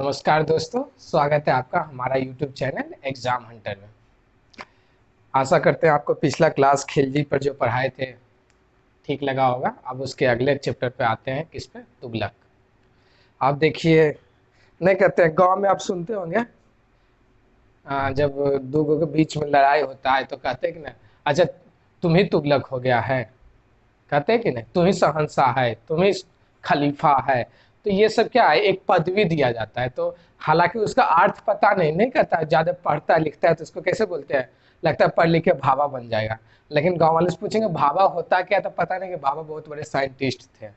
नमस्कार दोस्तों, स्वागत है आपका हमारा YouTube चैनल एग्जाम हंटर में। आशा करते हैं आपको पिछला क्लास खिलजी पर जो पढ़ाए थे ठीक लगा होगा। अब उसके अगले चैप्टर पे आते हैं, किस पे? तुगलक। आप देखिए, नहीं कहते हैं गांव में आप सुनते होंगे, जब दो के बीच में लड़ाई होता है तो कहते हैं कि ना, अच्छा तुम ही तुगलक हो गया है। कहते हैं कि नहीं, तुम ही शहंशाह है, तुम ही खलीफा है। तो ये सब क्या है, एक पदवी दिया जाता है। तो हालांकि उसका अर्थ पता नहीं करता, ज्यादा पढ़ता लिखता है तो उसको कैसे बोलते हैं, लगता है पढ़ लिख के भाभा बन जाएगा। लेकिन गांव वाले से पूछेंगे भाभा होता क्या, तो पता नहीं कि भाभा बहुत बड़े साइंटिस्ट थे।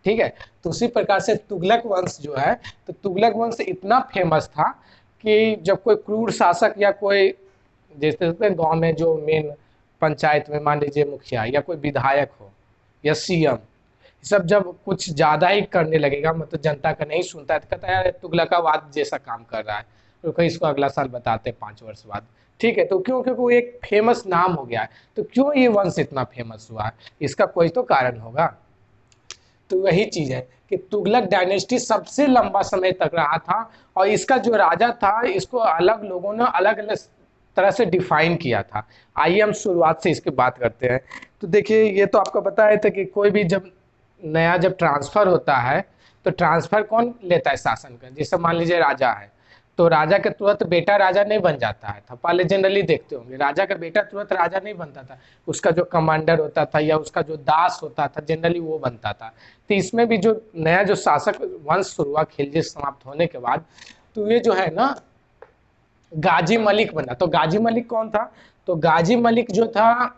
ठीक है, तो उसी प्रकार से तुगलक वंश जो है, तो तुगलक वंश इतना फेमस था कि जब कोई क्रूर शासक या कोई, जैसे गांव में जो मेन पंचायत में मान लीजिए मुखिया या कोई विधायक हो या सीएम, सब जब कुछ ज्यादा ही करने लगेगा, मतलब जनता का नहीं सुनता है, तो कहता है यार तुगलकावाद जैसा काम कर रहा है, तो कहीं इसको अगला साल बताते हैं 5 वर्ष बाद। ठीक है, तो क्यों? क्योंकि वो एक फेमस नाम हो गया है। तो क्यों ये वंश इतना फेमस हुआ है, इसका कोई तो कारण होगा। तो वही चीज है कि तुगलक डायनेस्टी सबसे लंबा समय तक रहा था, और इसका जो राजा था, इसको अलग लोगों ने अलग अलग तरह से डिफाइन किया था। आइए हम शुरुआत से इसकी बात करते हैं। तो देखिए, ये तो आपको बताया था कि कोई भी जब नया जब ट्रांसफर होता है, तो ट्रांसफर कौन लेता है शासन का? जैसे मान लीजिए राजा है, तो राजा के तुरंत बेटा राजा नहीं बन जाता है था। पहले जनरली देखते होंगे, राजा का बेटा तुरंत राजा नहीं बनता था, उसका जो कमांडर होता था या उसका जो दास होता था, जनरली वो बनता था। तो इसमें भी जो नया जो शासक वंश शुरू हुआ खिलजी समाप्त होने के बाद, तो ये जो है ना, गाजी मलिक बना। तो गाजी मलिक कौन था? तो गाजी मलिक जो था,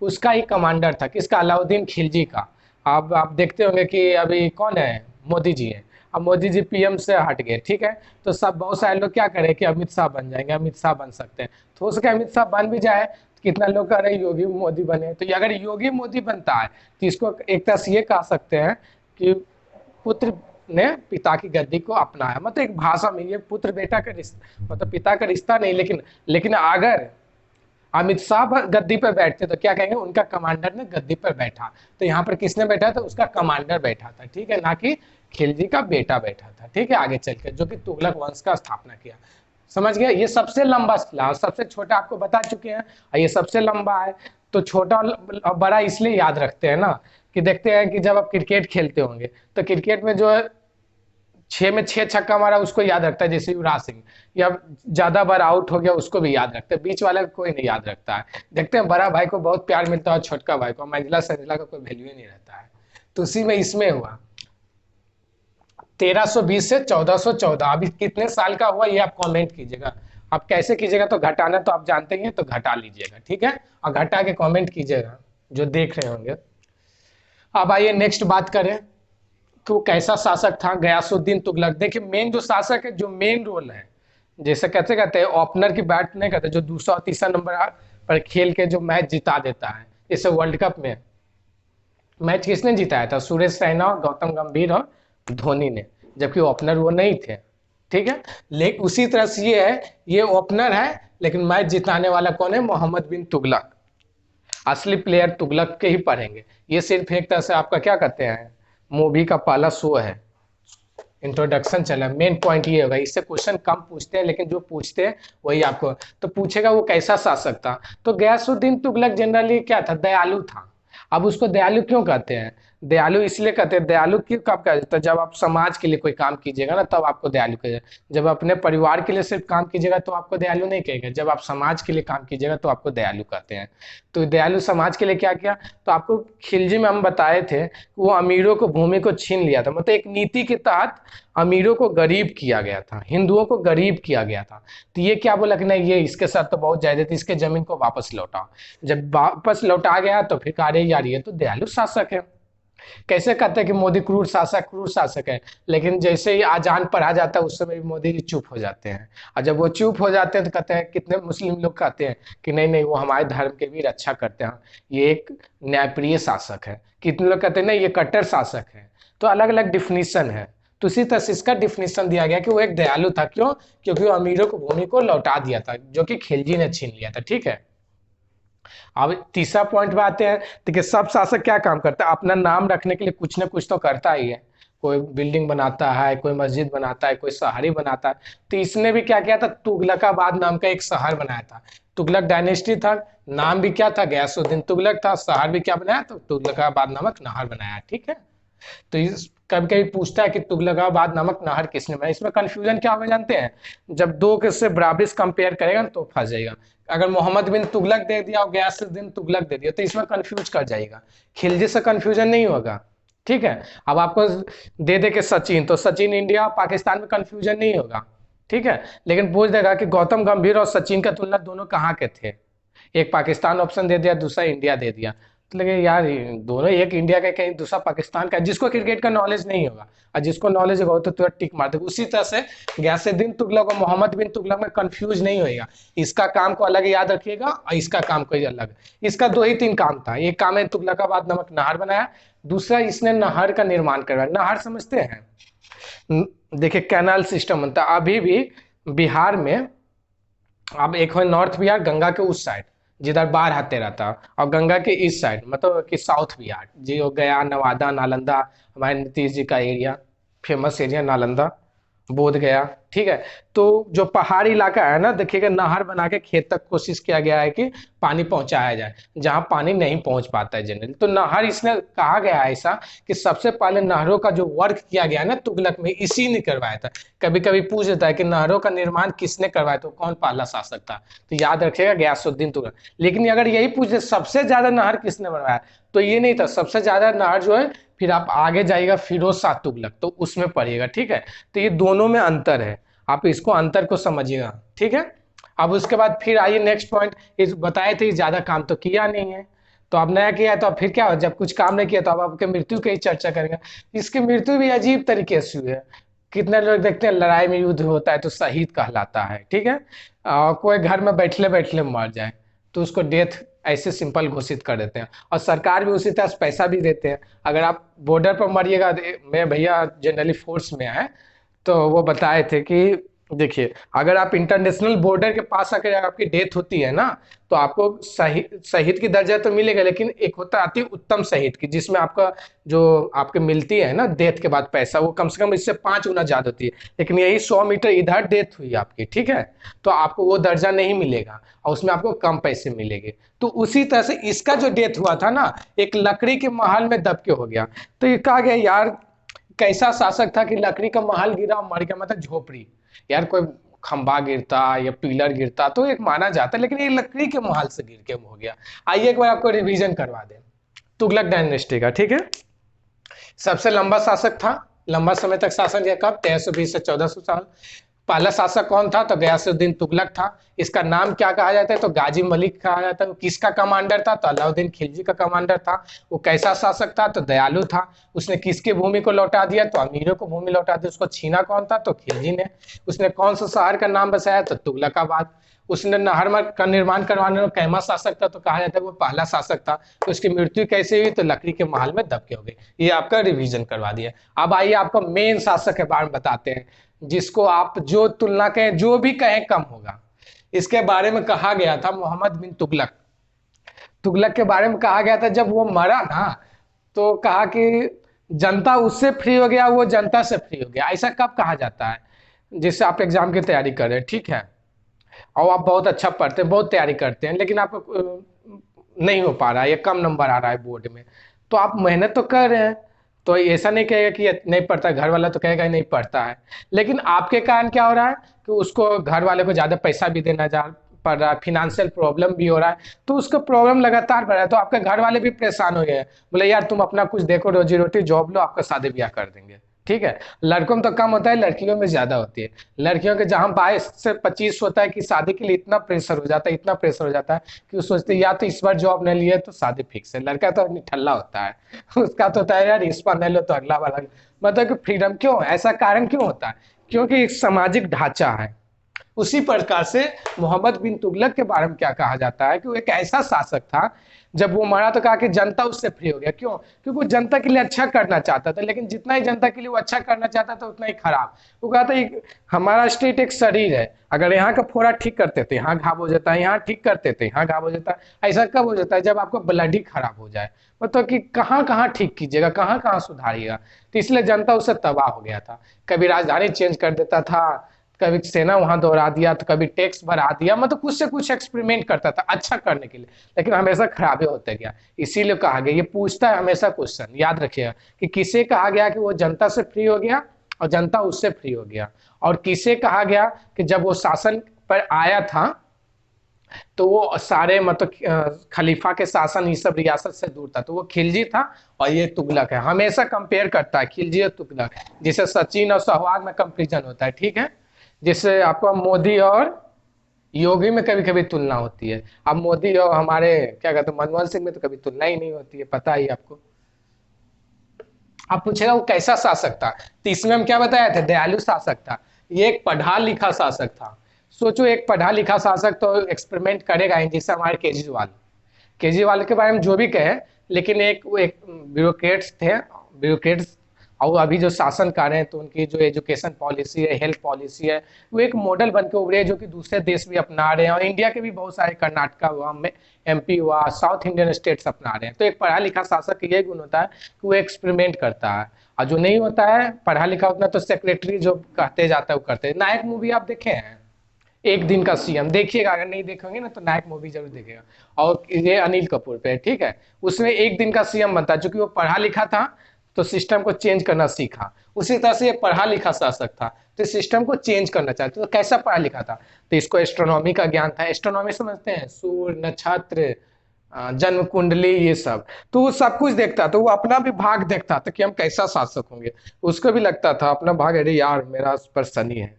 उसका ही कमांडर था, किसका? अलाउद्दीन खिलजी का। अब आप देखते होंगे कि अभी कौन है, मोदी जी है। अब मोदी जी पीएम से हट गए, ठीक है, तो सब बहुत सारे लोग क्या करें कि अमित शाह बन जाएंगे, अमित शाह बन सकते हैं। तो हो सके अमित शाह बन भी जाए, तो कितना लोग कह रहे हैं योगी मोदी बने। तो अगर योगी मोदी बनता है, तो इसको एक तरह से ये कह सकते हैं कि पुत्र ने पिता की गद्दी को अपनाया। मतलब एक भाषा में ये पुत्र बेटा का रिश्ता, मतलब पिता का रिश्ता नहीं, लेकिन अगर अमित शाह गद्दी पर बैठते तो क्या कहेंगे, उनका कमांडर ने गद्दी पर बैठा। तो यहाँ पर किसने बैठा था? उसका कमांडर बैठा था, ठीक है, ना कि खिलजी का बेटा बैठा था। ठीक है, आगे चल के जो कि तुगलक वंश का स्थापना किया। समझ गया? ये सबसे लंबा किला, सबसे छोटा आपको बता चुके हैं, और ये सबसे लंबा है। तो छोटा और बड़ा इसलिए याद रखते हैं ना, कि देखते हैं कि जब आप क्रिकेट खेलते होंगे, तो क्रिकेट में जो है 6 में 6 छक्का मारा उसको याद रखता है, जैसे युवराज सिंह, या ज्यादा बार आउट हो गया उसको भी याद रखते हैं, बीच वाला को कोई नहीं याद रखता है। देखते हैं बड़ा भाई को बहुत प्यार मिलता है, छोटका भाई को मंजिला संजिला का कोई वैल्यू ही नहीं रहता है। तो उसी में इसमें हुआ 1320 से 1414। अभी कितने साल का हुआ ये आप कमेंट कीजिएगा। आप कैसे कीजिएगा, तो घटाना तो आप जानते ही हैं, तो घटा लीजिएगा, ठीक है, और घटा के कमेंट कीजिएगा जो देख रहे होंगे। अब आइए नेक्स्ट बात करें कि वो कैसा शासक था गयासुद्दीन तुगलक। देखिए, मेन जो शासक है, जो मेन रोल है, जैसे कहते कहते हैं ओपनर की बैट नहीं करते, जो दूसरा और तीसरा नंबर पर खेल के जो मैच जिता देता है। जैसे वर्ल्ड कप में मैच किसने जिताया था? सुरेश रैना, गौतम गंभीर और धोनी ने, जबकि ओपनर वो नहीं थे। ठीक है, लेकिन उसी तरह से ये है, ये ओपनर है, लेकिन मैच जिताने वाला कौन है? मोहम्मद बिन तुगलक। असली प्लेयर तुगलक के ही पढ़ेंगे। ये सिर्फ एक तरह से आपका क्या कहते हैं, मूवी का पहला शो है, इंट्रोडक्शन चला। मेन पॉइंट ये होगा, इससे क्वेश्चन कम पूछते हैं, लेकिन जो पूछते हैं वही आपको तो पूछेगा, वो कैसा शासक था। तो गयासुद्दीन तुगलक जनरली क्या था? दयालु था। अब उसको दयालु क्यों कहते हैं? दयालु इसलिए कहते हैं, दयालु क्यों कब कहते हैं? तो जब आप समाज के लिए कोई काम कीजिएगा ना, तब आपको दयालु कहेगा। जब अपने परिवार के लिए सिर्फ काम कीजिएगा तो आपको दयालु नहीं कहेगा, जब आप समाज के लिए काम कीजिएगा तो आपको दयालु कहते हैं। तो दयालु समाज के लिए क्या किया? तो आपको खिलजी में हम बताए थे, वो अमीरों को भूमि को छीन लिया था। मतलब एक नीति के तहत अमीरों को गरीब किया गया था, हिंदुओं को गरीब किया गया था। तो ये क्या बोला कि नहीं, ये इसके साथ तो बहुत ज्यादा थी, इसके जमीन को वापस लौटाओ। जब वापस लौटा गया तो फिर कार्य यार ये तो दयालु शासक है। कैसे कहते हैं कि मोदी क्रूर शासक है, लेकिन जैसे ही आजान पढ़ा जाता है उस समय मोदी जी चुप हो जाते हैं। और जब वो चुप हो जाते हैं तो कहते हैं, कितने मुस्लिम लोग कहते हैं कि नहीं नहीं, वो हमारे धर्म के भी रक्षा करते हैं, ये एक न्यायप्रिय शासक है। कितने लोग कहते हैं नहीं, ये कट्टर शासक है। तो अलग अलग डिफिनीशन है। तो इसी तरह से इसका डिफिनीशन दिया गया कि वो एक दयालु था। क्यों? क्योंकि वो अमीरों को भूमि को लौटा दिया था, जो कि खिलजी ने छीन लिया था। ठीक है, अब तीसरा पॉइंट पे आते हैं। देखिए, सब शासक क्या काम करता है? अपना नाम रखने के लिए कुछ ना कुछ तो करता ही है। कोई बिल्डिंग बनाता है, कोई मस्जिद बनाता है, कोई शहर बनाता है। तो इसने भी क्या किया था, तुगलकाबाद नाम का एक शहर बनाया था। तुगलक डायनेस्टी था, नाम भी क्या था, गयासुद्दीन तुगलक था, शहर भी क्या बनाया, तो तुगलकाबाद नामक नहर बनाया, ठीक है। तो इस कभी कभी पूछता है कि तुगलकाबाद नामक नहर किसने बनाया। इसमें कंफ्यूजन क्या होगा जानते हैं, जब दो के से बराबर कंपेयर करेगा ना तो फंस जाएगा। अगर मोहम्मद बिन तुगलक दे दिया और गयासुद्दीन तुगलक दे दिया तो इसमें कंफ्यूज कर जाएगा। खिलजी से कंफ्यूजन नहीं होगा, ठीक है। अब आपको दे दे के सचिन, तो सचिन इंडिया और पाकिस्तान में कंफ्यूजन नहीं होगा, ठीक है। लेकिन पूछ देगा कि गौतम गंभीर और सचिन का तुलना दोनों कहाँ के थे, एक पाकिस्तान ऑप्शन दे दिया, दूसरा इंडिया दे दिया, तो लगे यार ये दोनों, एक इंडिया का कहीं दूसरा पाकिस्तान का। जिसको क्रिकेट का नॉलेज नहीं होगा और जिसको नॉलेज होगा तो तुरंत टिक मार देगा। उसी तरह से गयासुद्दीन तुगलक और मोहम्मद बिन तुगलक में कंफ्यूज नहीं होएगा। इसका काम को अलग याद रखिएगा और इसका काम कोई अलग। इसका दो ही तीन काम था, एक काम है तुगलकाबाद नमक नहर बनाया, दूसरा इसने नहर का निर्माण करवाया। नहर समझते हैं, देखिए कैनाल सिस्टम बनता है अभी भी बिहार में। अब एक है नॉर्थ बिहार गंगा के उस साइड जिधर बाढ़ आते रहता, और गंगा के इस साइड मतलब कि साउथ बिहार जी हो गया, नवादा नालंदा, हमारे नीतीश जी का एरिया, फेमस एरिया नालंदा बोध गया, ठीक है। तो जो पहाड़ी इलाका है ना, देखिएगा नहर बना के खेत तक कोशिश किया गया है कि पानी पहुंचाया जाए जहां पानी नहीं पहुंच पाता है जनरली। तो नहर इसने कहा गया है ऐसा कि सबसे पहले नहरों का जो वर्क किया गया है ना तुगलक में, इसी ने करवाया था। कभी कभी पूछ देता है कि नहरों का निर्माण किसने करवाया, तो कौन पहला शासक था, तो याद रखिएगा गयासुद्दीन तुगलक। लेकिन अगर यही पूछे सबसे ज्यादा नहर किसने बनवाया, तो ये नहीं था। सबसे ज्यादा नहर जो है, फिर आप आगे जाइएगा फिरोज शाह तुगलक, तो उसमें पढ़िएगा, ठीक है। तो ये दोनों में अंतर है, आप इसको अंतर को समझिएगा, ठीक है। अब उसके बाद फिर आइए नेक्स्ट पॉइंट, इस बताए थे ज्यादा काम तो किया नहीं है, तो अब नया किया है, तो अब फिर क्या हो, जब कुछ काम नहीं किया तो अब आपके मृत्यु की ही चर्चा करेंगे। इसकी मृत्यु भी अजीब तरीके से हुई है। कितने लोग देखते हैं लड़ाई में युद्ध होता है तो शहीद कहलाता है, ठीक है। कोई घर में बैठले बैठले मर जाए तो उसको डेथ ऐसे सिंपल घोषित कर देते हैं, और सरकार भी उसी तरह पैसा भी देते हैं। अगर आप बॉर्डर पर मरिएगा, मैं भैया जनरली फोर्स में है, तो वो बताए थे कि देखिए अगर आप इंटरनेशनल बॉर्डर के पास आकर आपकी डेथ होती है ना, तो आपको शहीद की दर्जा तो मिलेगा, लेकिन एक होता अति उत्तम शहीद की, जिसमें आपका जो आपके मिलती है ना डेथ के बाद पैसा, वो कम से कम इससे 5 गुना ज्यादा होती है। लेकिन यही 100 मीटर इधर डेथ हुई आपकी, ठीक है, तो आपको वो दर्जा नहीं मिलेगा और उसमें आपको कम पैसे मिलेंगे। तो उसी तरह से इसका जो डेथ हुआ था ना, एक लकड़ी के महल में दब के हो गया। तो ये कहा गया यार कैसा शासक था कि लकड़ी का महल गिरा और मर गया, मतलब झोपड़ी। यार कोई खंबा गिरता या पिलर गिरता तो एक माना जाता, लेकिन ये लकड़ी के महल से गिर के हो गया। आइए एक बार आपको रिवीजन करवा दें तुगलक डायनेस्टी का, ठीक है। सबसे लंबा शासक था, लंबा समय तक शासन किया, कब 1320 से 1400 साल। पहला शासक कौन था, तो गयासुद्दीन तुगलक था। इसका नाम क्या कहा जाता है, तो गाजी मलिक कहा जाता है। वो किसका कमांडर था, तो अलाउद्दीन खिलजी का कमांडर था। वो कैसा शासक था, तो दयालु था। उसने किसकी भूमि को लौटा दिया, तो अमीरों को भूमि लौटा दी। उसको छीना कौन था, तो खिलजी ने। उसने कौन सा शहर का नाम बसाया, तो तुगलकाबाद। उसने नहर का निर्माण करवाने में कैमा शासक था, तो कहा जाता है वो पहला शासक था। तो उसकी मृत्यु कैसे हुई, तो लकड़ी के महल में दब के हो गई। ये आपका रिवीजन करवा दिया। अब आइए आपको मेन शासक के बारे में बताते हैं, जिसको आप जो तुलना कहें, जो भी कहें कम होगा। इसके बारे में कहा गया था मोहम्मद बिन तुगलक। तुगलक के बारे में कहा गया था जब वो मरा ना, तो कहा कि जनता उससे फ्री हो गया, वो जनता से फ्री हो गया। ऐसा कब कहा जाता है, जिससे आप एग्जाम की तैयारी कर रहे हैं, ठीक है, और आप बहुत अच्छा पढ़ते हैं, बहुत तैयारी करते हैं, लेकिन आपको नहीं हो पा रहा है या कम नंबर आ रहा है बोर्ड में, तो आप मेहनत तो कर रहे हैं, तो ऐसा नहीं कहेगा कि ये नहीं पढ़ता, घर वाला तो कहेगा नहीं पढ़ता है। लेकिन आपके कारण क्या हो रहा है कि उसको घर वाले को ज्यादा पैसा भी देना जा पड़ रहा है, फिनेंशियल प्रॉब्लम भी हो रहा है, तो उसका प्रॉब्लम लगातार बढ़ रहा है। तो आपके घर वाले भी परेशान हो गए हैं, बोले यार तुम अपना कुछ देखो, रोजी रोटी जॉब लो, आपका शादी ब्याह कर देंगे, ठीक है। लड़कों में तो कम होता है, लड़कियों में ज्यादा होती है। लड़कियों के जहां 22 से 25 होता है कि शादी के लिए इतना प्रेशर हो जाता है, इतना प्रेशर हो जाता है कि वो सोचते हैं या तो इस बार जॉब नहीं लिए तो शादी फिक्स है। लड़का तो निठल्ला होता है उसका तो होता है यार इस बार नहीं लो तो अगला वाला। मतलब कि फ्रीडम क्यों, ऐसा कारण क्यों होता है, क्योंकि एक सामाजिक ढांचा है। उसी प्रकार से मोहम्मद बिन तुगलक के बारे में क्या कहा जाता है कि वो एक ऐसा शासक था, जब वो मरा तो कहा कि जनता उससे फ्री हो गया। क्यों? क्योंकि वो जनता के लिए अच्छा करना चाहता था, लेकिन जितना ही जनता के लिए वो अच्छा करना चाहता था उतना ही खराब। वो कहा था हमारा स्टेट एक शरीर है, अगर यहाँ का फोड़ा ठीक करते थे यहाँ घाव हो जाता है, यहाँ ठीक करते थे यहाँ घाव हो जाता है। ऐसा कब हो जाता है? जब आपका ब्लड ही खराब हो जाए। मतलब कि कहाँ कहाँ ठीक कीजिएगा, कहाँ कहाँ सुधारिएगा। तो इसलिए जनता उससे तबाह हो गया था। कभी राजधानी चेंज कर देता था, कभी सेना वहां दौड़ा दिया, तो कभी टैक्स बढ़ा दिया, मतलब कुछ से कुछ एक्सपेरिमेंट करता था अच्छा करने के लिए, लेकिन हमेशा खराबे होते गया। इसीलिए कहा गया, ये पूछता है हमेशा क्वेश्चन, याद रखिएगा कि किसे कहा गया कि वो जनता से फ्री हो गया और जनता उससे फ्री हो गया, और किसे कहा गया कि जब वो शासन पर आया था तो वो सारे मतलब खलीफा के शासन ये सब रियासत से दूर था, तो वो खिलजी था और ये तुगलक है। हमेशा कंपेयर करता है खिलजी और तुगलक, जिसे सचिन और सहवाग में कंपेरिजन होता है, ठीक है। जिससे आपको मोदी और योगी में कभी कभी तुलना होती है। अब मोदी और हमारे क्या कहते हैं मनमोहन सिंह में तो कभी तुलना ही नहीं होती है, पता ही आपको। अब पूछेगा वो कैसा शासक था, तो इसमें हम क्या बताया थे? दयालु शासक था। ये एक पढ़ा लिखा शासक था। सोचो एक पढ़ा लिखा शासक तो एक्सपेरिमेंट करेगा ही, जैसे हमारे केजरीवाल। केजरीवाल के बारे में जो भी कहे, लेकिन एक ब्यूरोक्रेट्स थे, ब्यूरोक्रेट्स, और अभी जो शासन कर रहे हैं तो उनकी जो एजुकेशन पॉलिसी है, हेल्थ पॉलिसी है, वो एक मॉडल बन के उभरे, जो कि दूसरे देश भी अपना रहे हैं, और इंडिया के भी बहुत सारे, कर्नाटका हुआ, MP हुआ, साउथ इंडियन स्टेट्स अपना रहे हैं। तो एक पढ़ा लिखा शासक का यही गुण होता है कि वो एक्सपेरिमेंट करता है, और जो नहीं होता है पढ़ा लिखा उतना, तो सेक्रेटरी जो कहते जाता है वो करते हैं। नायक मूवी आप देखे हैं? एक दिन का CM देखिएगा, अगर नहीं देखेंगे ना तो नायक मूवी जरूर देखिएगा, और ये अनिल कपूर पे, ठीक है। उसमें एक दिन का CM बनता है, चूंकि वो पढ़ा लिखा था तो सिस्टम को चेंज करना सीखा। उसी तरह से ये पढ़ा लिखा शासक था, तो सिस्टम को चेंज करना चाहते। तो कैसा पढ़ा लिखा था? तो इसको एस्ट्रोनॉमी का ज्ञान था। एस्ट्रोनॉमी समझते हैं? सूर्य, नक्षत्र, जन्म कुंडली, ये सब। तो वो सब कुछ देखता, तो वो अपना भी भाग देखता था कि हम कैसा शासक होंगे। उसको भी लगता था अपना भाग, अरे यार मेरा पर शनि है,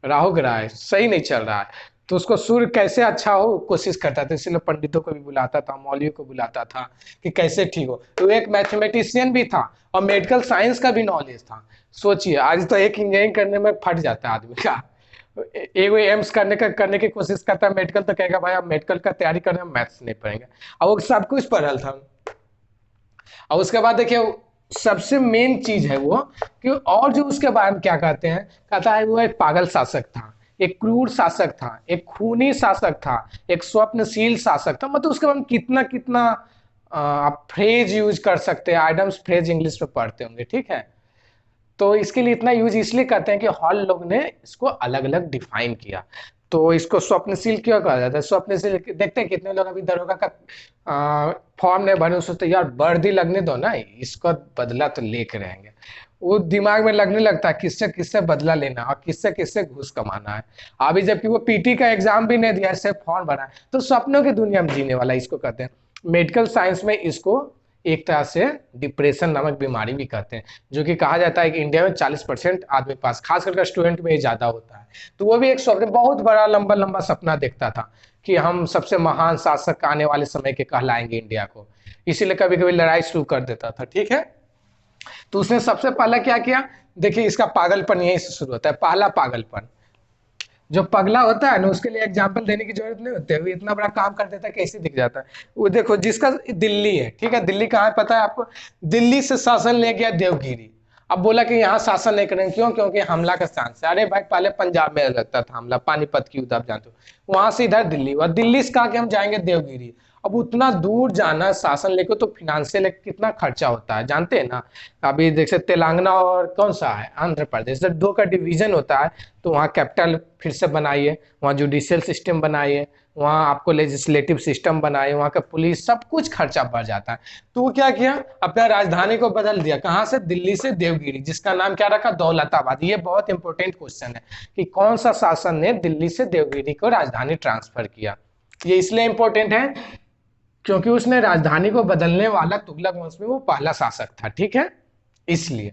राहु ग्रह है, सही नहीं चल रहा है, तो उसको सूर्य कैसे अच्छा हो कोशिश करता था। इसलिए पंडितों को भी बुलाता था, मौलवियों को बुलाता था कि कैसे ठीक हो। तो एक मैथमेटिशियन भी था और मेडिकल साइंस का भी नॉलेज था। सोचिए, आज तो एक इंजीनियरिंग करने में फट जाता है आदमी का। एक एम्स करने की कोशिश करता है, मेडिकल तो कहेगा भाई आप मेडिकल का तैयारी करने में मैथ्स नहीं पढ़ेंगे, और वो सब कुछ पढ़ल था। और उसके बाद देखिए सबसे मेन चीज है वो कि, और जो उसके बारे में क्या कहते हैं, कहता है वो एक पागल शासक था, एक क्रूर शासक था, एक खूनी शासक था, एक स्वप्नशील शासक था। मतलब उसके बारे में कितना कितना आप फ्रेज यूज कर सकते हैं, आइडम्स फ्रेज इंग्लिश में पढ़ते होंगे, ठीक है। तो इसके लिए इतना यूज इसलिए करते हैं कि हॉल लोग ने इसको अलग अलग डिफाइन किया। तो इसको स्वप्नशील क्यों कहा जाता है? स्वप्नशील देखते हैं कितने लोग अभी दरोगा का फॉर्म नहीं भरे, सोचते यार वर्दी लगने दो ना, इसका बदला तो लेके रहेंगे। वो दिमाग में लगने लगता है किससे किससे बदला लेना और किससे किससे घूस कमाना है। अभी जबकि वो PT का एग्जाम भी नहीं दिया, सिर्फ फॉर्म भरा है। तो सपनों की दुनिया में जीने वाला इसको कहते हैं। मेडिकल साइंस में इसको एक तरह से डिप्रेशन नामक बीमारी भी कहते हैं, जो कि कहा जाता है कि इंडिया में 40% आदमी पास, खास करके स्टूडेंट में ही ज्यादा होता है। तो वो भी एक स्वप्न, बहुत बड़ा लंबा लंबा सपना देखता था कि हम सबसे महान शासक आने वाले समय के कहलाएंगे इंडिया को। इसीलिए कभी कभी लड़ाई शुरू कर देता था, ठीक है। तो उसने सबसे पहला क्या किया? देखिए इसका पागलपन यहीं से शुरू होता है। पहला पागलपन, जो पगला होता है ना उसके लिए एग्जाम्पल देने की जरूरत नहीं होती है, वो इतना बड़ा काम कर देता है कैसे दिख जाता है। वो देखो जिसका दिल्ली है, ठीक है, दिल्ली कहाँ है पता है आपको? दिल्ली से शासन ले गया देवगिरी। अब बोला कि यहाँ शासन नहीं करेंगे, क्यों? क्योंकि हमला का चांस है। अरे भाई पहले पंजाब में लगता था हमला, पानीपत की युद्ध आप जानते हो, वहां से इधर दिल्ली हुआ, दिल्ली से कहा कि हम जाएंगे देवगिरी। अब उतना दूर जाना शासन लेकर तो फिनेंशियल कितना खर्चा होता है, जानते हैं ना। अभी जैसे तेलंगाना और कौन सा है आंध्र प्रदेश, जब दो का डिवीजन होता है तो वहाँ कैपिटल फिर से बनाइए, वहाँ जुडिशियल सिस्टम बनाइए, वहाँ आपको लेजिस्लेटिव सिस्टम बनाइए, वहाँ का पुलिस, सब कुछ खर्चा बढ़ जाता है। तो वो क्या किया, अपना राजधानी को बदल दिया। कहाँ से? दिल्ली से देवगिरी, जिसका नाम क्या रखा? दौलताबाद। ये बहुत इंपॉर्टेंट क्वेश्चन है कि कौन सा शासन ने दिल्ली से देवगिरी को राजधानी ट्रांसफर किया। ये इसलिए इंपॉर्टेंट है क्योंकि उसने राजधानी को बदलने वाला तुगलक वंश में वो पहला शासक था, ठीक है, इसलिए।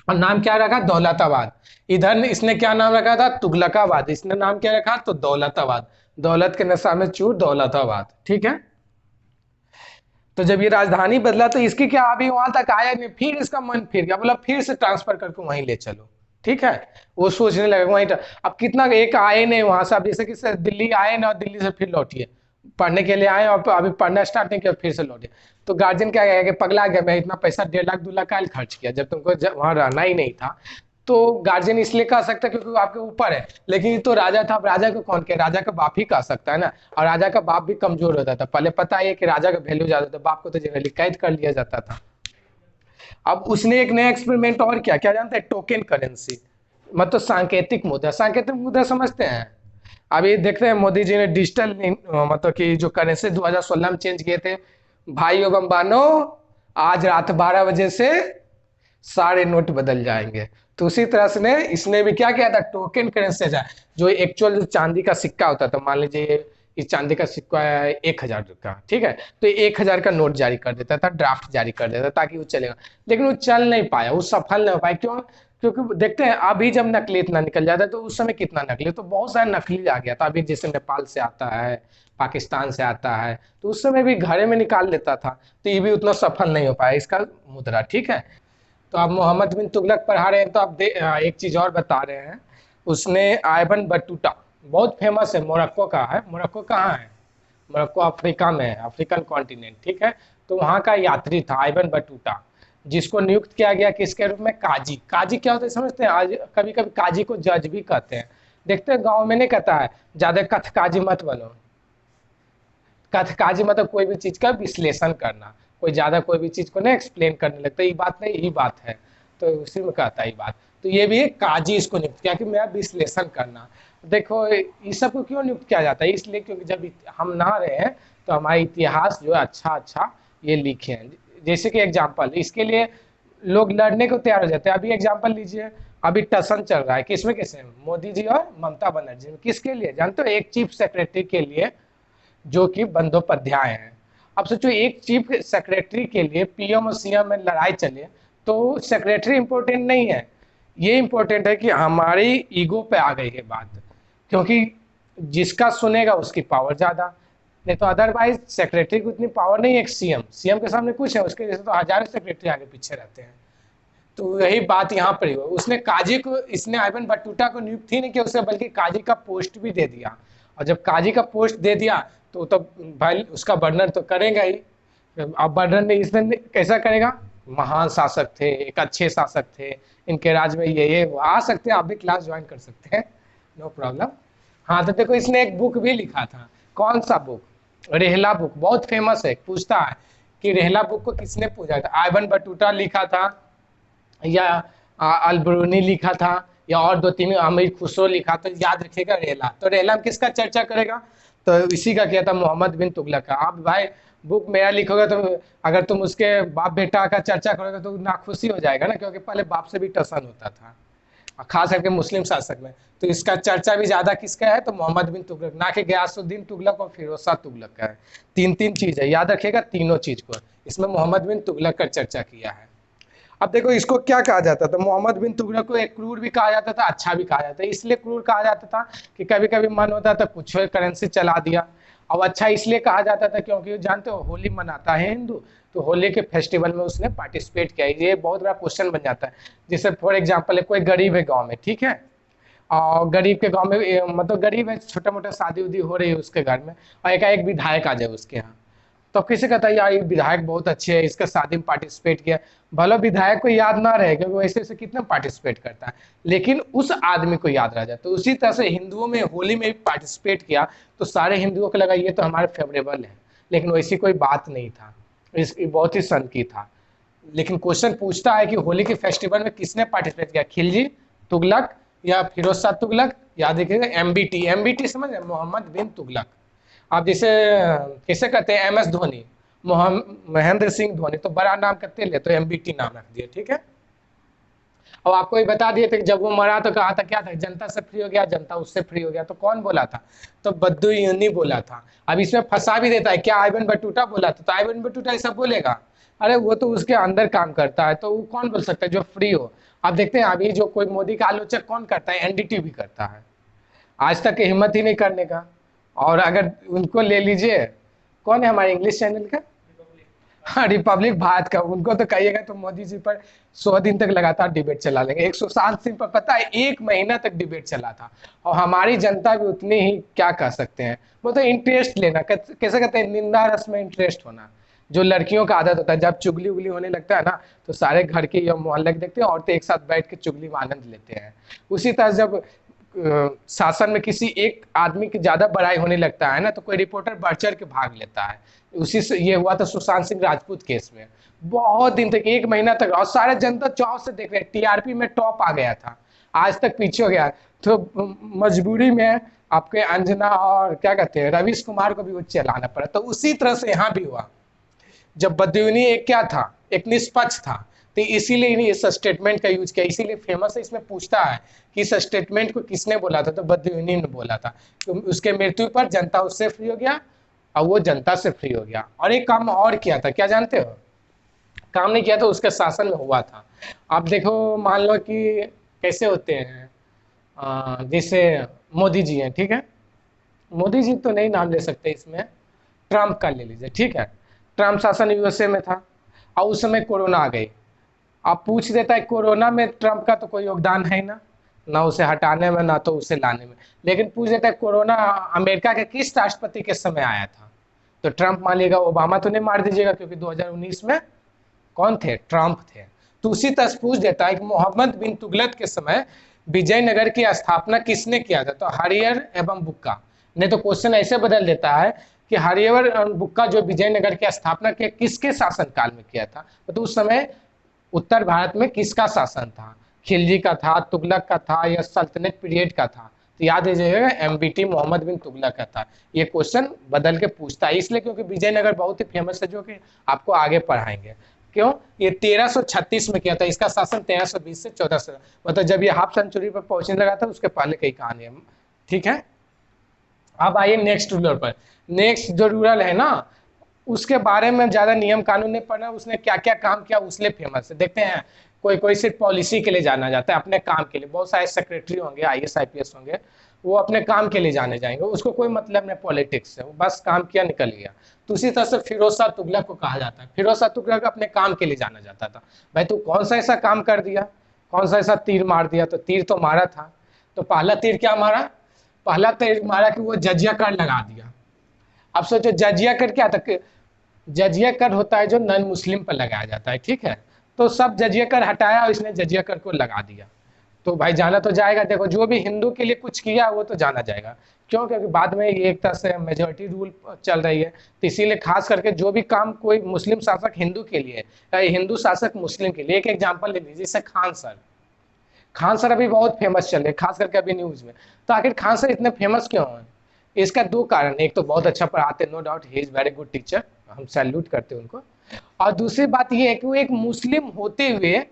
और नाम क्या रखा? दौलताबाद। इधर इसने क्या नाम रखा था? तुगलकाबाद। इसने नाम क्या रखा? तो दौलताबाद। दौलत के नशा में चूर, दौलताबाद, ठीक है। तो जब ये राजधानी बदला तो इसकी क्या, अभी वहां तक आया नहीं, फिर इसका मन फिर गया, बोला फिर से ट्रांसफर करके वहीं ले चलो। ठीक है, वो सोचने लगेगा वहीं अब कितना एक आए नहीं वहां से, अब जैसे कि सर दिल्ली आए ना और दिल्ली से फिर लौटिए पढ़ने के लिए आए और अभी पढ़ना स्टार्ट नहीं किया फिर से लौटे, तो गार्जियन क्या कहेगा कि पगला गया, मैं इतना पैसा 1.5 लाख 2 लाख का खर्च किया जब तुमको वहां रहना ही नहीं था। तो गार्जियन इसलिए कह सकता है क्योंकि वो आपके ऊपर है, लेकिन ये तो राजा था, अब राजा को कौन कहे, राजा का बाप ही कह सकता है ना। और राजा का बाप भी कमजोर होता था, पहले पता है कि राजा का वैल्यू ज्यादा था, बाप को तो जनरली कैद कर लिया जाता था। अब उसने एक नया एक्सपेरिमेंट और क्या क्या जानते हैं, टोकन करेंसी, मतलब सांकेतिक मुद्रा। सांकेतिक मुद्रा समझते हैं, अभी देखते हैं मोदी जी ने डिजिटल मतलब कि जो करेंसी 2016 में चेंज किए थे, भाई एवं बहनों आज रात 12 बजे से सारे नोट बदल जाएंगे। तो उसी तरह से ने इसने भी क्या किया था, टोकन करेंसी जो एक्चुअल जो चांदी का सिक्का होता था, मान लीजिए इस चांदी का सिक्का है 1,000 का, ठीक है, तो 1,000 का नोट जारी कर देता था, ड्राफ्ट जारी कर देता ताकि वो चलेगा, लेकिन वो चल नहीं पाया, वो सफल नहीं हो पाया। क्यों? क्योंकि देखते हैं अभी जब नकली इतना निकल जाता है तो उस समय कितना नकली, तो बहुत सारा नकली आ गया था, अभी जैसे नेपाल से आता है, पाकिस्तान से आता है, तो उस समय भी घरे में निकाल लेता था, तो ये भी उतना सफल नहीं हो पाया इसका मुद्रा, ठीक है। तो आप मोहम्मद बिन तुगलक पढ़ा रहे हैं तो आप एक चीज और बता रहे हैं, उसने आइबन बटूटा, बहुत फेमस है, मोरक्को का है, मोरक्को कहाँ है, मोरक्को अफ्रीका में है, अफ्रीकन कॉन्टिनेंट, ठीक है। तो वहाँ का यात्री था आइबन बटूटा, जिसको नियुक्त किया गया किसके रूप में, काजी। काजी क्या होता है समझते हैं, आज कभी कभी काजी को जज भी कहते हैं, देखते हैं गाँव में नहीं कहता है ज्यादा कथ काजी मत बनो, कथ काजी मतलब कोई भी चीज का विश्लेषण करना, कोई ज्यादा कोई भी चीज को ना एक्सप्लेन करने लगता है, ये बात नहीं यही बात है, तो उसी में कहता है ये बात। तो ये भी एक काजी इसको नियुक्त किया कि मेरा विश्लेषण करना। देखो ये सब को क्यों नियुक्त किया जाता है, इसलिए क्योंकि जब हम ना रहे हैं तो हमारा इतिहास जो है अच्छा अच्छा ये लिखे हैं। जैसे कि एग्जाम्पल इसके लिए लोग लड़ने को तैयार हो जाते हैं, अभी एग्जाम्पल लीजिए, अभी टसन चल रहा है किसमें, किसमें, मोदी जी और ममता बनर्जी में, किसके लिए जानते हो, एक चीफ सेक्रेटरी के लिए जो कि बंदोपाध्याय हैं। अब सोचो एक चीफ सेक्रेटरी के लिए पीएम और सीएम में लड़ाई चले, तो सेक्रेटरी इंपॉर्टेंट नहीं है, ये इंपॉर्टेंट है कि हमारी ईगो पे आ गई है बात, क्योंकि जिसका सुनेगा उसकी पावर ज्यादा, नहीं तो अदरवाइज सेक्रेटरी को इतनी पावर नहीं है, एक सीएम, सीएम के सामने कुछ है, उसके जैसे तो हजारों सेक्रेटरी आगे पीछे रहते हैं। तो यही बात यहाँ पर ही हुआ, उसने काजी को, इसने आइबन बटूटा को नियुक्त ही नहीं किया उसे, बल्कि काजी का पोस्ट भी दे दिया, और जब काजी का पोस्ट दे दिया तो भाई उसका वर्णन तो करेगा ही। अब वर्णन नहीं इसमें कैसा करेगा, महान शासक थे, एक अच्छे शासक थे, इनके राज में ये आ सकते हैं, आप भी क्लास ज्वाइन कर सकते हैं, नो प्रॉब्लम। हाँ तो देखो इसने एक बुक भी लिखा था, कौन सा बुक, रेहला बुक, बहुत फेमस है, पूछता है कि रेहला बुक को किसने पूछा था, आइबन बटूटा लिखा था या अलबरूनी लिखा था, या और दो तीन अमीर खुसरो लिखा, तो याद रखिएगा रेहला। तो रेहला में किसका चर्चा करेगा, तो इसी का किया था, मोहम्मद बिन तुगलक का। आप भाई बुक मेरा लिखोगे तो अगर तुम उसके बाप बेटा का चर्चा करोगे तो नाखुशी हो जाएगा ना, क्योंकि पहले बाप से भी टसन होता था, खास करके मुस्लिम शासक में। तो इसका चर्चा भी ज्यादा किसका है, तो मोहम्मद बिन तुगलक, ना कि गयासुद्दीन तुगलक और फिरोज शाह तुगलक का है। तीन तीन चीज है, याद रखिएगा तीनों चीज को, इसमें मोहम्मद बिन तुगलक का चर्चा किया है। अब देखो इसको क्या कहा जाता था, मोहम्मद बिन तुगलक को एक क्रूर भी कहा जाता था, अच्छा भी कहा जाता था। इसलिए क्रूर कहा जाता था कि कभी कभी मन होता था कुछ करेंसी चला दिया, और अच्छा इसलिए कहा जाता था क्योंकि जानते हो होली मनाता है हिंदू, तो होली के फेस्टिवल में उसने पार्टिसिपेट किया। ये बहुत बड़ा क्वेश्चन बन जाता है, जैसे फॉर एग्जाम्पल है कोई गरीब है गाँव में, ठीक है, और गरीब के गाँव में मतलब गरीब है, छोटा मोटा शादी उदी हो रही है उसके घर में, और एक विधायक आ जाए उसके यहाँ, तो किसे कहता है यार ये विधायक बहुत अच्छे है, इसका शादी में पार्टिसिपेट किया, भले विधायक को याद ना रहे क्योंकि वैसे वैसे कितना पार्टिसिपेट करता है, लेकिन उस आदमी को याद रह जाता है। तो उसी तरह से हिंदुओं में होली में भी पार्टिसिपेट किया तो सारे हिंदुओं को लगा ये तो हमारे फेवरेबल है, लेकिन वैसी कोई बात नहीं था, बहुत ही सनकी था। लेकिन क्वेश्चन पूछता है कि होली के फेस्टिवल में किसने पार्टिसिपेट किया, खिलजी तुगलक या फिरोज शाह तुगलक, याद रखिएगा एमबीटी, एमबीटी समझ, मोहम्मद बिन तुगलक। आप जैसे किसे कहते हैं, एम एस धोनी, महेंद्र सिंह धोनी, तो बड़ा नाम करते ले तो एमबीटी नाम रख दिए, ठीक है। और आपको ये बता दिए थे कि जब वो मरा तो कहा था क्या था, जनता से फ्री हो गया, जनता उससे फ्री हो गया, तो कौन बोला था, तो बद्दुइनी बोला था। अब इसमें फंसा भी देता है, क्या आइबन बटूटा बोला था, तो आइबन बटूटा ऐसा बोलेगा, अरे वो तो उसके अंदर काम करता है, तो वो कौन बोल सकता है जो फ्री हो। आप देखते हैं अभी जो कोई मोदी का आलोचक कौन करता है, एनडीटी भी करता है, आज तक हिम्मत ही नहीं करने का। और अगर उनको ले लीजिए, कौन है हमारे इंग्लिश चैनल का, हाँ, रिपब्लिक भारत का, उनको तो कहिएगा तो मोदी जी पर 100 दिन तक लगातार डिबेट चला लेंगे। एक सुशांत सिंह पर पता है 1 महीना तक डिबेट चला था, और हमारी जनता भी उतनी ही, क्या कह सकते हैं, वो तो इंटरेस्ट लेना, कैसे कहते हैं, निंदा रस में इंटरेस्ट होना, जो लड़कियों का आदत होता है। जब चुगली उगली होने लगता है ना, तो सारे घर के या मोहल्ले के देखते हैं, औरतें एक साथ बैठ के चुगली में आनंद लेते हैं। उसी तरह जब शासन में किसी एक आदमी की ज्यादा बड़ाई होने लगता है ना, तो कोई रिपोर्टर बढ़ चढ़ के भाग लेता है। उसी से ये हुआ था सुशांत सिंह राजपूत केस में। बहुत दिन तक, 1 महीना तक, और सारे जनता चाव से देख रहे हैं, टीआरपी में टॉप आ गया था, आज तक पीछे हो गया। तो मजबूरी में आपके अंजना और क्या कहते हैं रवीश कुमार को भी वो चलाना पड़ा। तो उसी तरह से यहाँ भी हुआ। जब बदयूनी एक क्या था, एक निष्पक्ष था, तो इसीलिए इस स्टेटमेंट का यूज किया, इसीलिए फेमस है। इसमें पूछता है कि इस स्टेटमेंट को किसने बोला था, तो बदयूनी ने बोला था। तो उसके मृत्यु पर जनता उससे फ्री हो गया, और वो जनता से फ्री हो गया। और एक काम और किया था, क्या जानते हो? काम नहीं किया था, उसके शासन में हुआ था। आप देखो, मान लो कि कैसे होते हैं, जैसे मोदी जी हैं, ठीक है, मोदी जी तो नहीं नाम ले सकते इसमें, ट्रम्प का ले लीजिए, ठीक है। ट्रम्प शासन यूएसए में था, और उस समय कोरोना आ गई। आप पूछ देता है कोरोना में ट्रम्प का तो कोई योगदान है ना, ना उसे हटाने में ना तो उसे लाने में। लेकिन पूछ देता है कोरोना अमेरिका के किस राष्ट्रपति के समय आया था, तो ट्रम्प मान लीजिएगा, ओबामा तो नहीं मार दीजिएगा, क्योंकि 2019 में कौन थे, ट्रम्प थे। तो उसी तरह पूछ देता है कि मोहम्मद बिन तुगलक के समय विजयनगर की स्थापना किसने किया था, तो हरियर एवं बुक्का। नहीं तो क्वेश्चन ऐसे बदल देता है कि हरियर और बुक्का जो विजयनगर की स्थापना किया, किसके शासनकाल में किया था, तो उस समय उत्तर भारत में किसका शासन था, खिलजी का था, तुगलक का था, या सल्तनत पीरियड का था। तो याद रखिएगा एमबीटी मोहम्मद बिन तुगलक का था। ये क्वेश्चन बदल के पूछता है, इसलिए क्योंकि विजयनगर बहुत ही फेमस है, जो कि आपको आगे पढ़ाएंगे। क्यों? ये 1336 में किया था, इसका शासन 1320 से 1400, मतलब जब ये हाफ सेंचुरी पर पहुंचने लगा था, उसके पहले कई कहानी है, ठीक है। अब आइए नेक्स्ट रूलर पर। नेक्स्ट जो रूलर है ना, उसके बारे में ज्यादा नियम कानून नहीं पढ़ना, उसने क्या क्या काम किया उसलिए फेमस है। देखते हैं, कोई कोई सिर्फ पॉलिसी के लिए जाना जाता है, अपने काम के लिए। बहुत सारे सेक्रेटरी होंगे, आईएएस आईपीएस होंगे, वो अपने काम के लिए जाने जाएंगे, उसको कोई मतलब नहीं पॉलिटिक्स से, वो बस काम किया निकल गया। तो उसी तरह से फिरोज शाह तुगलक को कहा जाता है, फिरोज शाह तुगलक अपने काम के लिए जाना जाता था। भाई तू कौन सा ऐसा काम कर दिया, कौन सा ऐसा तीर मार दिया, तो तीर तो मारा था। तो पहला तीर क्या मारा, पहला तीर मारा कि वो जजिया कर लगा दिया। अब सोचो जजिया कर क्या था, जजिया कर होता है जो नॉन मुस्लिम पर लगाया जाता है, ठीक है। तो सब जजिया कर हटाया और इसने जजिया कर को लगा दिया। तो भाई जाना तो जाएगा, देखो जो भी हिंदू के लिए कुछ किया वो तो जाना जाएगा। क्यों? क्योंकि बाद में ये एक तरह से मेजोरिटी रूल चल रही है, तो इसीलिए खास करके जो भी काम कोई मुस्लिम शासक हिंदू के लिए या हिंदू शासक मुस्लिम के लिए, एक एग्जाम्पल ले लीजिए, जैसे खान सर। खान सर अभी बहुत फेमस चल रहे हैं, खास करके अभी न्यूज में। तो आखिर खान सर इतने फेमस क्यों हैं? इसका दो कारण, एक तो बहुत अच्छा पढ़ाते, no doubt he is very good teacher, हम सैल्यूट करते हैं उनको। और दूसरी बात ये है कि वो एक मुस्लिम होते हुए,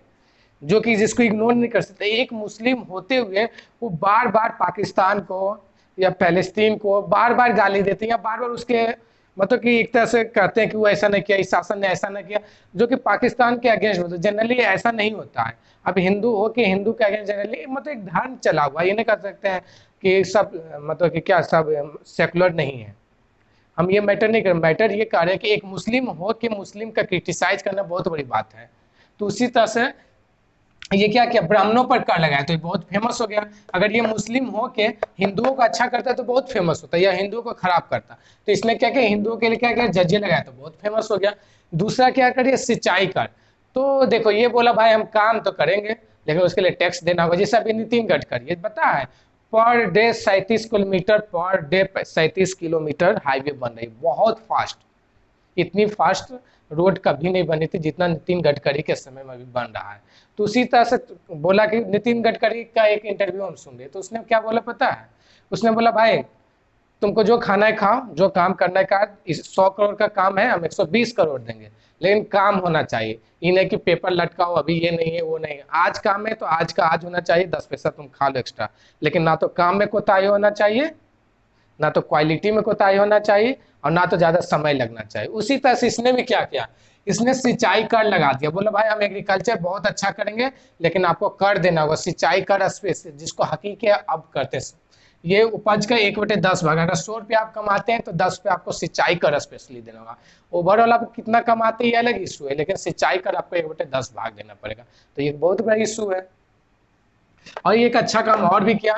जो कि जिसको इग्नोर नहीं कर सकते, एक मुस्लिम होते हुए वो बार बार पाकिस्तान को या पैलेस्तीन को बार बार गाली देते हैं, या बार बार उसके मतलब कि एक तरह से कहते हैं कि वो ऐसा नहीं किया, इस शासन ने ऐसा नहीं किया, जो कि पाकिस्तान के अगेंस्ट होता है। जनरली ऐसा नहीं होता है। अब हिंदू हो कि हिंदू के अगेंस्ट जनरली मतलब एक धर्म चला हुआ, ये नहीं कर सकते हैं कि सब मतलब कि क्या सब सेकुलर नहीं है। हम ये मैटर नहीं कर, मैटर ये कर रहे हैं कि एक मुस्लिम हो कि मुस्लिम का क्रिटिसाइज करना बहुत बड़ी बात है। तो उसी तरह से ये क्या किया, ब्राह्मणों पर कर लगाया, तो ये बहुत फेमस हो गया। अगर ये मुस्लिम हो के हिंदुओं को अच्छा करता है तो बहुत फेमस होता है, या हिंदुओं को खराब करता, तो इसने क्या किया, हिंदुओं के लिए क्या किया, जजिया लगाया, तो बहुत फेमस हो गया। दूसरा क्या करिए, सिंचाई कर। तो देखो ये बोला भाई हम काम तो करेंगे, लेकिन उसके लिए टैक्स देना होगा। जैसे अभी नितिन गडकरी, ये पता है per day 37 kilometre, per day 37 kilometre highway बन रही, बहुत फास्ट। इतनी फास्ट रोड कभी नहीं बनी थी जितना नितिन गडकरी के समय में भी बन रहा है। तो उसी तरह से बोला कि नितिन गडकरी का एक इंटरव्यू हम सुन रहे, तो उसने क्या बोला पता है, उसने बोला भाई तुमको जो खाना है खाओ, जो काम करना है का, 100 करोड़ का काम है हम 120 करोड़ देंगे, लेकिन काम होना चाहिए। ये नहीं कि पेपर लटकाओ, अभी ये नहीं है वो नहीं है, आज काम है तो आज का आज होना चाहिए, 10 पैसा तुम खा लो एक्स्ट्रा, लेकिन ना तो काम में कोताही होना चाहिए, ना तो क्वालिटी में कोताही होना चाहिए, और ना तो ज्यादा समय लगना चाहिए। उसी तरह से इसने भी क्या किया, इसने सिंचाई कर लगा दिया। बोला भाई हम एग्रीकल्चर बहुत अच्छा करेंगे, लेकिन आपको कर देना होगा सिंचाई कर स्पेस, जिसको हकीकी अब करते ये उपज का 1/10 भाग। अगर 100 रुपये आप कमाते हैं तो 10 रुपये आपको सिंचाई कर स्पेशली देना होगा। ओवरऑल आप कितना कमाते हैं ये अलग इशू है, लेकिन सिंचाई कर आपको 1/10 भाग देना पड़ेगा। तो ये बहुत बड़ा इशू है। और ये एक अच्छा काम और भी किया,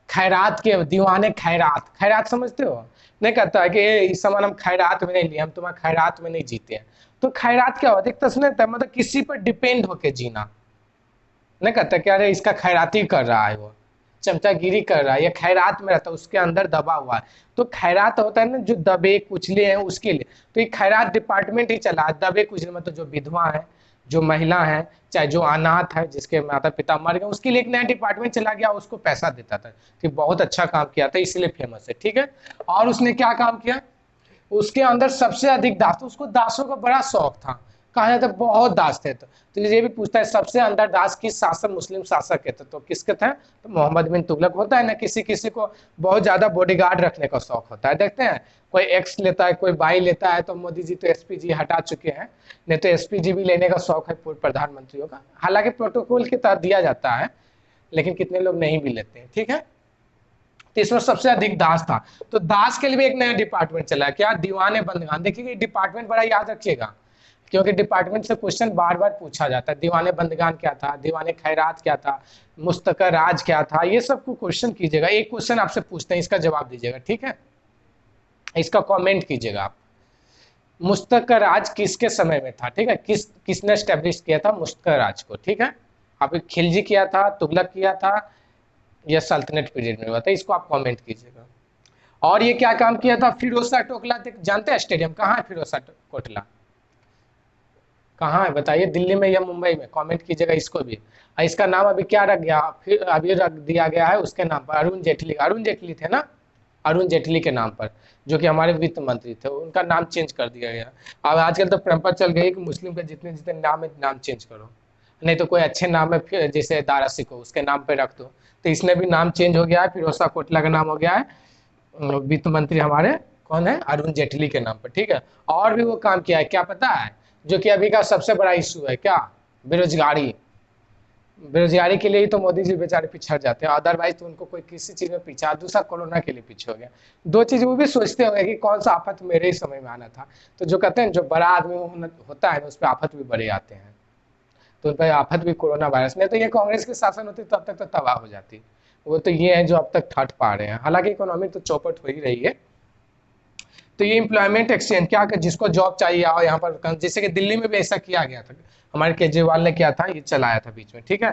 खैरात के दीवाने खैरात, खैरात समझते हो? नहीं कहता है कि इस सामान हम खैरात में नहीं लिए, हम तुम्हारे खैरात में नहीं जीते हैं। तो खैरात क्या होता है? एक तस्वीर मतलब किसी पर डिपेंड होके जीना। नहीं कहता कि अरे इसका खैराती कर रहा है, वो चमचागिरी कर रहा है, या खैरात में रहता है, उसके अंदर दबा हुआ है। तो खैरात होता है ना जो दबे कुचले हैं उसके लिए। तो ये खैरात डिपार्टमेंट ही चला है। दबे कुचले मतलब जो विधवा है, जो महिला है, चाहे जो अनाथ है, जिसके माता पिता मर गए, उसके लिए एक नया डिपार्टमेंट चला गया, उसको पैसा देता था। तो बहुत अच्छा काम किया था, इसलिए फेमस है। ठीक है। और उसने क्या काम किया, उसके अंदर सबसे अधिक दास, तो उसको दासों का बड़ा शौक था। कहा जाता है बहुत दास थे। तो ये भी पूछता है सबसे अंदर दास किस शासक, मुस्लिम शासक के थे? तो किसके थे? तो मोहम्मद बिन तुगलक। होता है ना किसी किसी को बहुत ज्यादा बॉडीगार्ड रखने का शौक होता है। देखते हैं कोई एक्स लेता है, कोई वाई लेता है। तो मोदी जी तो एसपीजी हटा चुके हैं, नहीं तो एसपीजी भी लेने का शौक है पूर्व प्रधानमंत्रियों का। हालांकि प्रोटोकॉल के तहत दिया जाता है, लेकिन कितने लोग नहीं भी लेते हैं। ठीक है। तो इसमें सबसे अधिक दास था। तो दास के लिए भी एक नया डिपार्टमेंट चला, क्या? दीवाने बंदगान। देखिए डिपार्टमेंट बड़ा याद रखिएगा, क्योंकि डिपार्टमेंट से क्वेश्चन बार बार पूछा जाता है। दीवाने बंदगान क्या था, दीवाने खैरात क्या था, मुस्तका राज क्या था, ये सब को क्वेश्चन कीजिएगा। एक क्वेश्चन आपसे पूछते हैं, इसका जवाब दीजिएगा। ठीक है, इसका कमेंट कीजिएगा आप। मुस्तका राज किसके समय में था? ठीक है, किसने स्टैब्लिश किया था मुस्तका राज को? ठीक है, आप खिलजी किया था, तुगलक किया था, या सल्तनत पीरियड में हुआ था? इसको आप कमेंट कीजिएगा। और ये क्या काम किया था? फिरोज शाह कोटला, जानते हैं स्टेडियम कहाँ है? फिरोज शाह कोटला कहाँ है बताइए? दिल्ली में या मुंबई में? कमेंट कीजिएगा इसको भी। और इसका नाम अभी क्या रख गया, फिर अभी रख दिया गया है उसके नाम पर, अरुण जेटली। अरुण जेटली थे ना, अरुण जेटली के नाम पर, जो कि हमारे वित्त मंत्री थे, उनका नाम चेंज कर दिया गया। अब आजकल तो परंपरा चल गई कि मुस्लिम के जितने जितने नाम है नाम चेंज करो, नहीं तो कोई अच्छे नाम है फिर जैसे दारा सिको उसके नाम पे रख दो। तो इसमें भी नाम चेंज हो गया है, फिरोज शाह कोटला का नाम हो गया है वित्त मंत्री हमारे कौन है? अरुण जेटली के नाम पर। ठीक है। और भी वो काम किया है, क्या पता है? जो कि अभी का सबसे बड़ा इशू है, क्या? बेरोजगारी। बेरोजगारी के लिए ही तो मोदी जी बेचारे पिछड़ जाते हैं, अदरवाइज तो उनको कोई किसी चीज में पीछा। दूसरा कोरोना के लिए पीछे हो गया। दो चीज वो भी सोचते होंगे कि कौन सा आफत मेरे ही समय में आना था। तो जो कहते हैं जो बड़ा आदमी होता है उस पर आफत भी बड़े आते हैं। तो उन पर आफत भी कोरोना वायरस। नहीं तो ये कांग्रेस के शासन होती तब तक तो तबाह हो जाती। वो तो ये है जो अब तक ठट पा रहे हैं। हालांकि इकोनॉमी तो चौपट हो ही रही है। तो ये एम्प्लॉयमेंट एक्सचेंज क्या कर, जिसको जॉब चाहिए आओ यहाँ पर, जैसे कि दिल्ली में भी ऐसा किया गया था, हमारे केजरीवाल ने किया था, ये चलाया था बीच में। ठीक है।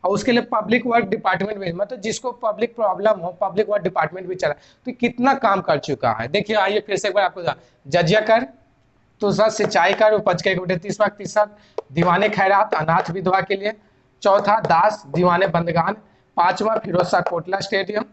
और उसके लिए पब्लिक वर्क डिपार्टमेंट भी, मतलब जिसको पब्लिक प्रॉब्लम हो पब्लिक वर्क डिपार्टमेंट भी चला। तो कितना काम कर चुका है। देखिए आइए फिर से एक बार आपको, जजिया कर, दूसरा सिंचाई कर, उपज का 1/30 भाग, तीसरा दीवाने खैरात अनाथ विधवा के लिए, चौथा दास दीवाने बंदगान, पांचवा फिरोज शाह कोटला स्टेडियम,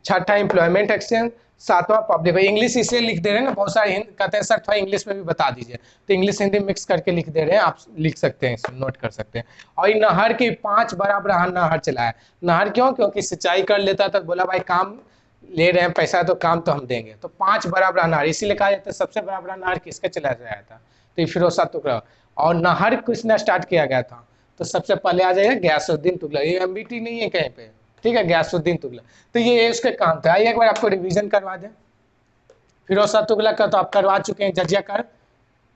छठा एम्प्लॉयमेंट एक्सचेंज, सातवां पब्लिक। इंग्लिश इसलिए लिख दे रहे हैं ना, बहुत सारे कहते हैं सर थोड़ा इंग्लिश में भी बता दीजिए, तो इंग्लिश हिंदी मिक्स करके लिख दे रहे हैं, आप लिख सकते हैं, नोट कर सकते हैं। और ये नहर के 5 बराबर नहर चलाया। नहर क्यों? क्योंकि सिंचाई कर लेता था, बोला भाई काम ले रहे हैं पैसा तो काम तो हम देंगे। तो 5 बराबर नहर, इसीलिए कहा जाता है सबसे बड़ा नहर किसका चलाया गया था? तो फिरोज शाह तुगलक। और नहर किसने स्टार्ट किया गया था? तो सबसे पहले आ जाएगा गयासुद्दीन तुगलक। ये एमबीटी नहीं है कहीं पे, ठीक है, गयासुद्दीन तुगलक। तो ये उसके काम था। एक बार आपको रिवीजन करवा दें। फिरोज शाह तुगलक का तो आप करवा चुके हैं, जजिया कर,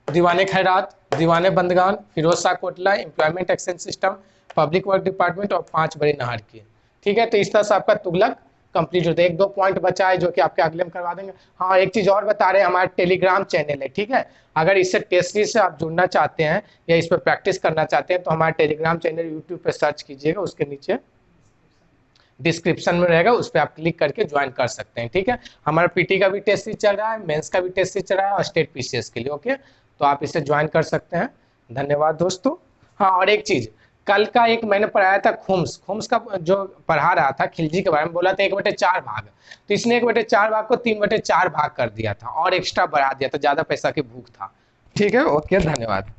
दीवाने खैरात, दीवाने बंदगान, Firoz Shah Kotla, employment exchange system, public work department, और 5 बड़े नहर की। ठीक है। तो इस तरह से आपका तुगलक कंप्लीट होता है। 1-2 पॉइंट बचा है जो कि आपके अगले में करवा देंगे। हाँ, एक चीज और बता रहे हैं, हमारा टेलीग्राम चैनल है। ठीक है। अगर इससे टेस्ट सीरीज से आप जुड़ना चाहते हैं या इस पर प्रैक्टिस करना चाहते हैं तो हमारा टेलीग्राम चैनल यूट्यूब पे सर्च कीजिएगा, उसके नीचे डिस्क्रिप्शन में रहेगा, उस पर आप क्लिक करके ज्वाइन कर सकते हैं। ठीक है। हमारा पीटी का भी टेस्ट सीरीज चल रहा है, मेंस का भी टेस्ट सीरीज चल रहा है, और स्टेट पीसीएस के लिए। ओके, तो आप इसे ज्वाइन कर सकते हैं। धन्यवाद दोस्तों। हाँ, और एक चीज, कल का एक मैंने पढ़ाया था खुम्स का, जो पढ़ा रहा था खिलजी के बारे में, बोला था 1/4 भाग। तो इसने 1/4 भाग को 3/4 भाग कर दिया था, और एक्स्ट्रा बढ़ा दिया था, ज्यादा पैसा की भूख था। ठीक है। ओके, धन्यवाद।